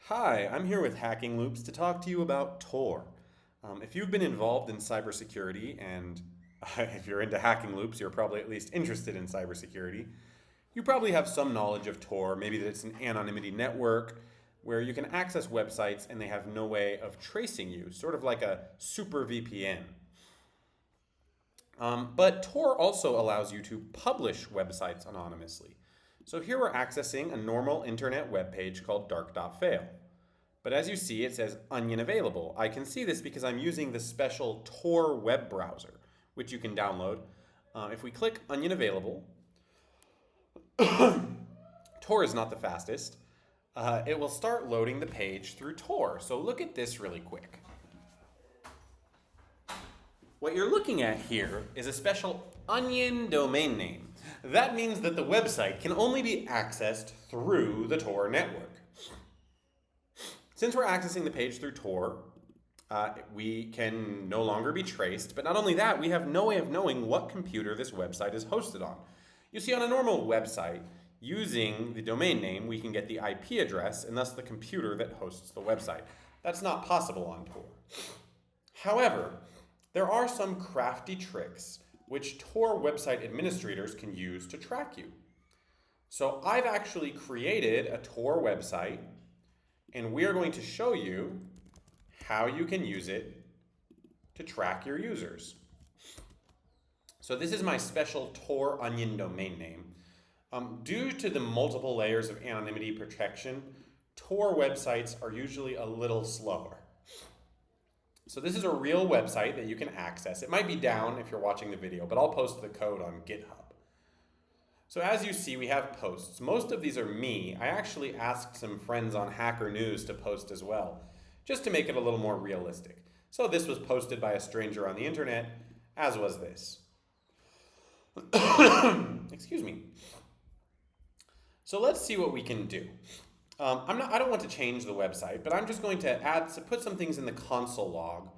Hi, I'm here with Hacking Loops to talk to you about Tor. If you've been involved in cybersecurity, and if you're into Hacking Loops, you're probably at least interested in cybersecurity, you probably have some knowledge of Tor, maybe that it's an anonymity network where you can access websites and they have no way of tracing you, sort of like a super VPN. But Tor also allows you to publish websites anonymously. So here we're accessing a normal internet web page called dark.fail. But as you see, it says Onion available. I can see this because I'm using the special Tor web browser, which you can download. If we click Onion available, Tor is not the fastest. It will start loading the page through Tor. So look at this really quick. What you're looking at here is a special Onion domain name. That means that the website can only be accessed through the Tor network. Since we're accessing the page through Tor, we can no longer be traced, but not only that, we have no way of knowing what computer this website is hosted on. You see, on a normal website, using the domain name, we can get the IP address and thus the computer that hosts the website. That's not possible on Tor. However, there are some crafty tricks which Tor website administrators can use to track you. So I've actually created a Tor website, and we are going to show you how you can use it to track your users. So this is my special Tor Onion domain name. Due to the multiple layers of anonymity protection, Tor websites are usually a little slower. So this is a real website that you can access. It might be down if you're watching the video, but I'll post the code on GitHub. So as you see, we have posts. Most of these are me. I actually asked some friends on Hacker News to post as well, just to make it a little more realistic. So this was posted by a stranger on the internet, as was this. Excuse me. So let's see what we can do. I don't want to change the website, but I'm just going to put some things in the console log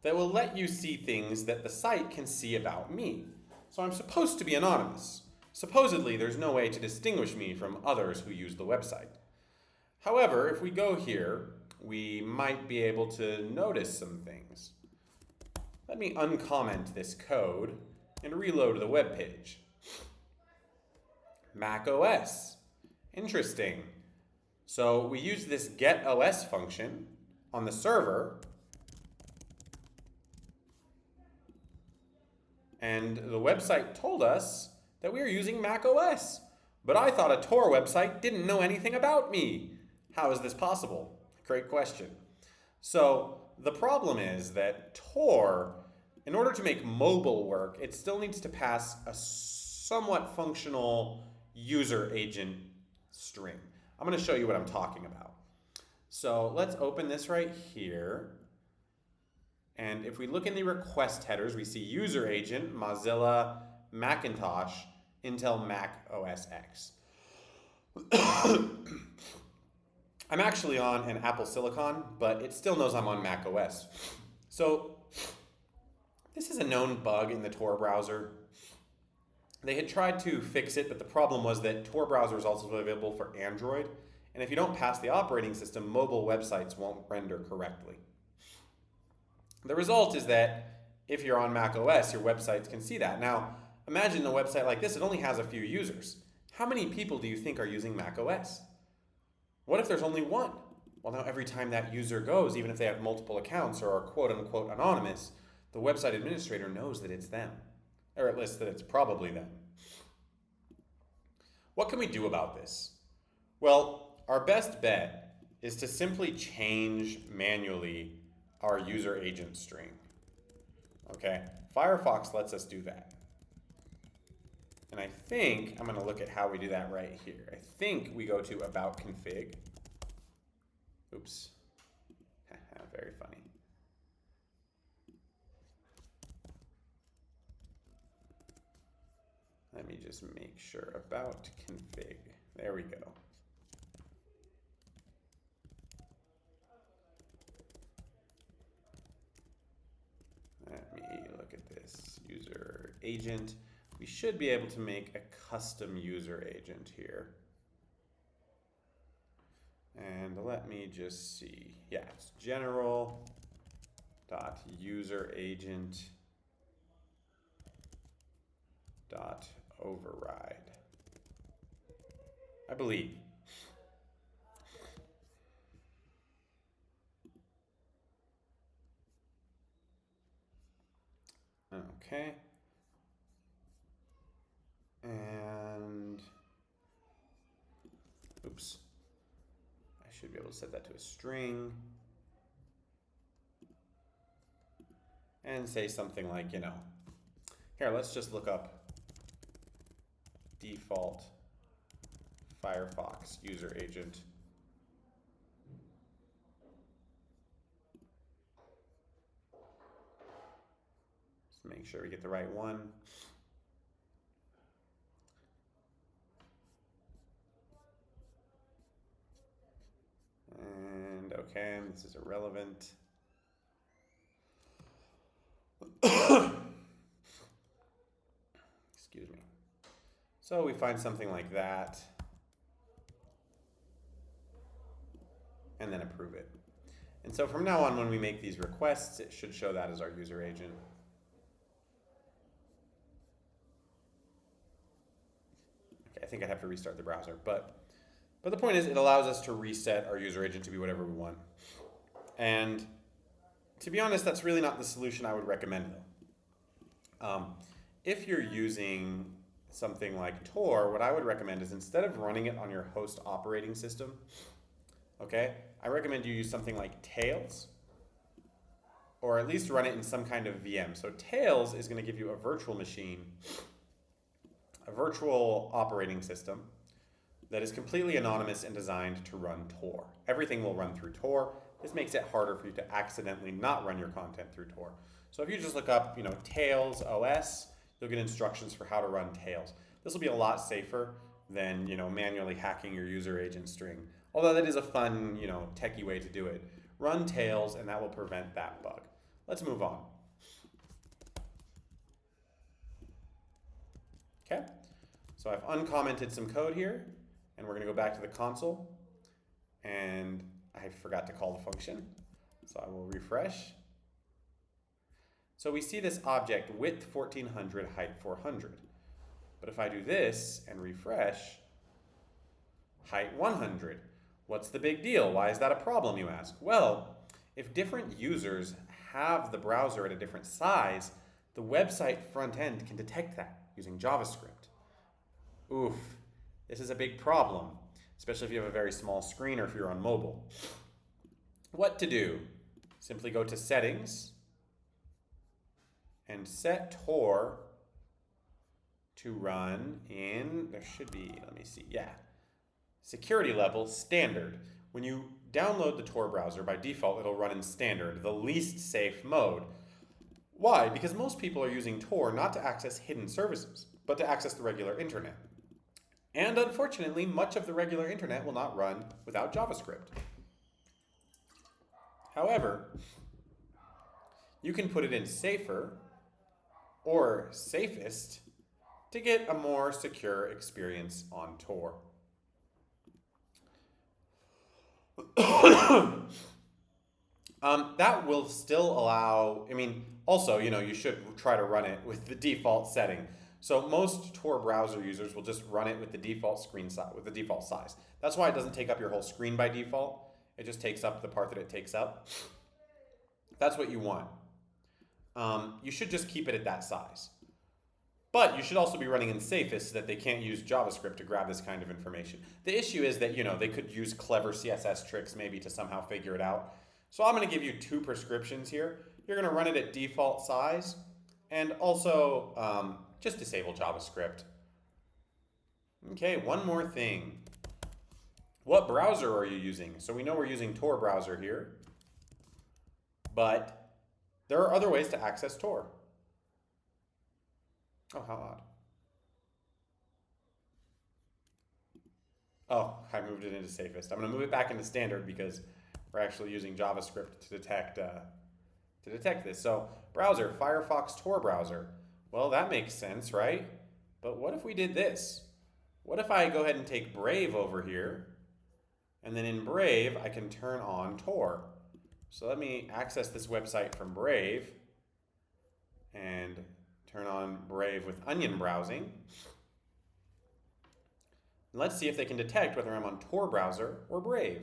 that will let you see things that the site can see about me. So I'm supposed to be anonymous. Supposedly, there's no way to distinguish me from others who use the website. However, if we go here, we might be able to notice some things. Let me uncomment this code and reload the web page. Mac OS. Interesting. So we use this getOS function on the server, and the website told us that we are using Mac OS. But I thought a Tor website didn't know anything about me. How is this possible? Great question. So the problem is that Tor, in order to make mobile work, it still needs to pass a somewhat functional user agent string. I'm going to show you what I'm talking about. So let's open this right here. And if we look in the request headers, we see user agent, Mozilla, Macintosh, Intel Mac OS X. I'm actually on an Apple Silicon, but it still knows I'm on Mac OS. So this is a known bug in the Tor browser. They had tried to fix it, but the problem was that Tor browser is also available for Android, and if you don't pass the operating system, mobile websites won't render correctly. The result is that if you're on Mac OS, your websites can see that. Now, imagine a website like this, it only has a few users. How many people do you think are using Mac OS? What if there's only one? Well, now every time that user goes, even if they have multiple accounts or are quote-unquote anonymous, the website administrator knows that it's them, or at least that it's probably them. What can we do about this? Well, our best bet is to simply change manually our user agent string. Okay, Firefox lets us do that. And I think, I'm going to look at how we do that right here. I think we go to About Config. Oops, very funny. Let me just make sure, About Config. There we go. Let me look at this user agent. We should be able to make a custom user agent here. And And let me just see. Yeah, it's general dot user agent dot override, I believe. Okay. And oops, I should be able to set that to a string and say something like, you know, here, let's just look up default Firefox user agent. Just make sure we get the right one. And okay, this is irrelevant. Excuse me. So we find something like that and then approve it. And so from now on, when we make these requests, it should show that as our user agent. Okay, I think I'd have to restart the browser, but the point is it allows us to reset our user agent to be whatever we want. And to be honest, that's really not the solution I would recommend though. If you're using something like Tor, what I would recommend is instead of running it on your host operating system, okay, I recommend you use something like Tails, or at least run it in some kind of VM. So Tails is going to give you a virtual machine, a virtual operating system that is completely anonymous and designed to run Tor. Everything will run through Tor. This makes it harder for you to accidentally not run your content through Tor. So if you just look up, Tails OS, you'll get instructions for how to run Tails. This will be a lot safer than, manually hacking your user agent string. Although that is a fun, techie way to do it. Run Tails, and that will prevent that bug. Let's move on. Okay, so I've uncommented some code here, and we're going to go back to the console, and I forgot to call the function, so I will refresh. So we see this object, width 1400, height 400. But if I do this and refresh, height 100. What's the big deal? Why is that a problem, you ask? Well, if different users have the browser at a different size, the website front end can detect that using JavaScript. Oof, this is a big problem, especially if you have a very small screen or if you're on mobile. What to do? Simply go to Settings and set Tor to run in, there should be, let me see, yeah, security level standard. When you download the Tor browser, by default, it'll run in standard, the least safe mode. Why? Because most people are using Tor not to access hidden services, but to access the regular internet. And unfortunately, much of the regular internet will not run without JavaScript. However, you can put it in safer or safest to get a more secure experience on Tor. That will still allow, also, you should try to run it with the default setting. So most Tor browser users will just run it with the default screen size, with the default size. That's why it doesn't take up your whole screen by default. It just takes up the part that it takes up. That's what you want. You should just keep it at that size. But you should also be running in safest so that they can't use JavaScript to grab this kind of information. The issue is that, they could use clever CSS tricks maybe to somehow figure it out. So I'm going to give you two prescriptions here. You're going to run it at default size and also just disable JavaScript. Okay, one more thing. What browser are you using? So we know we're using Tor browser here, but there are other ways to access Tor. Oh, how odd. Oh, I moved it into safest. I'm going to move it back into standard because we're actually using JavaScript to detect this. So browser, Firefox Tor browser. Well, that makes sense, right? But what if we did this? What if I go ahead and take Brave over here And then in Brave, I can turn on Tor. So let me access this website from Brave and turn on Brave with Onion browsing. And let's see if they can detect whether I'm on Tor browser or Brave.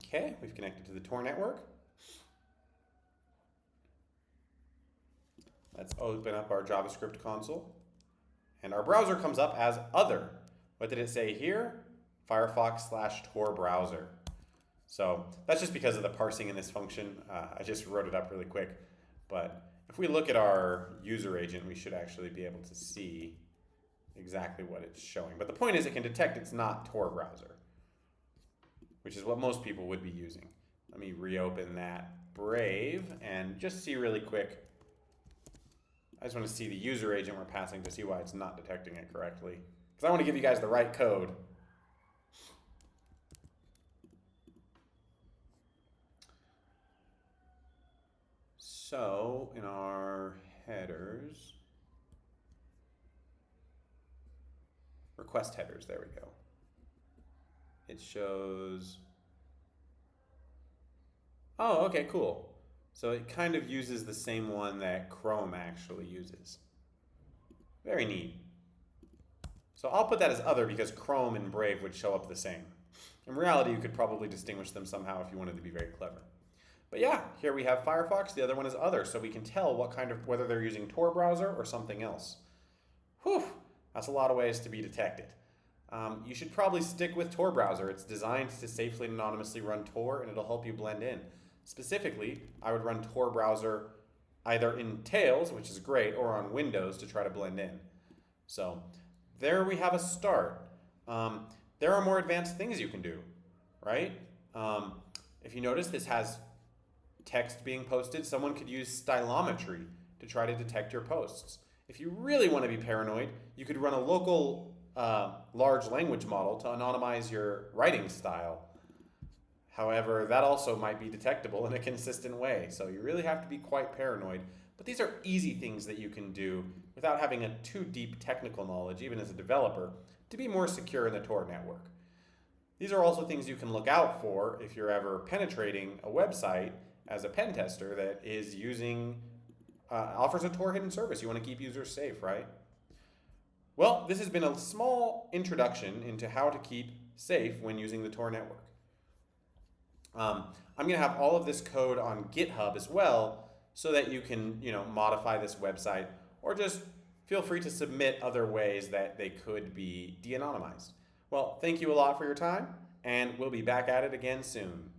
Okay, we've connected to the Tor network. Let's open up our JavaScript console. And our browser comes up as other. What did it say here? Firefox/Tor browser. So that's just because of the parsing in this function. I just wrote it up really quick. But if we look at our user agent, we should actually be able to see exactly what it's showing. But the point is it can detect it's not Tor browser, which is what most people would be using. Let me reopen that Brave and just see really quick. I just want to see the user agent we're passing to see why it's not detecting it correctly. Because I want to give you guys the right code. So in our headers, request headers, there we go. It shows, oh, okay, cool. So it kind of uses the same one that Chrome actually uses. Very neat. So I'll put that as other because Chrome and Brave would show up the same. In reality, you could probably distinguish them somehow if you wanted to be very clever. But yeah, here we have Firefox, the other one is other, so we can tell what kind of, whether they're using Tor browser or something else. Whew, that's a lot of ways to be detected. You should probably stick with Tor browser. It's designed to safely and anonymously run Tor, and it'll help you blend in. Specifically, I would run Tor browser either in Tails, which is great, or on Windows to try to blend in. So there we have a start. There are more advanced things you can do, right? If you notice, this has text being posted. Someone could use stylometry to try to detect your posts. If you really want to be paranoid, you could run a local large language model to anonymize your writing style. However, that also might be detectable in a consistent way, so you really have to be quite paranoid. But these are easy things that you can do without having a too deep technical knowledge, even as a developer, to be more secure in the Tor network. These are also things you can look out for if you're ever penetrating a website as a pen tester that is using, offers a Tor hidden service. You want to keep users safe, right? Well, this has been a small introduction into how to keep safe when using the Tor network. I'm going to have all of this code on GitHub as well so that you can, modify this website or just feel free to submit other ways that they could be de-anonymized. Well, thank you a lot for your time, and we'll be back at it again soon.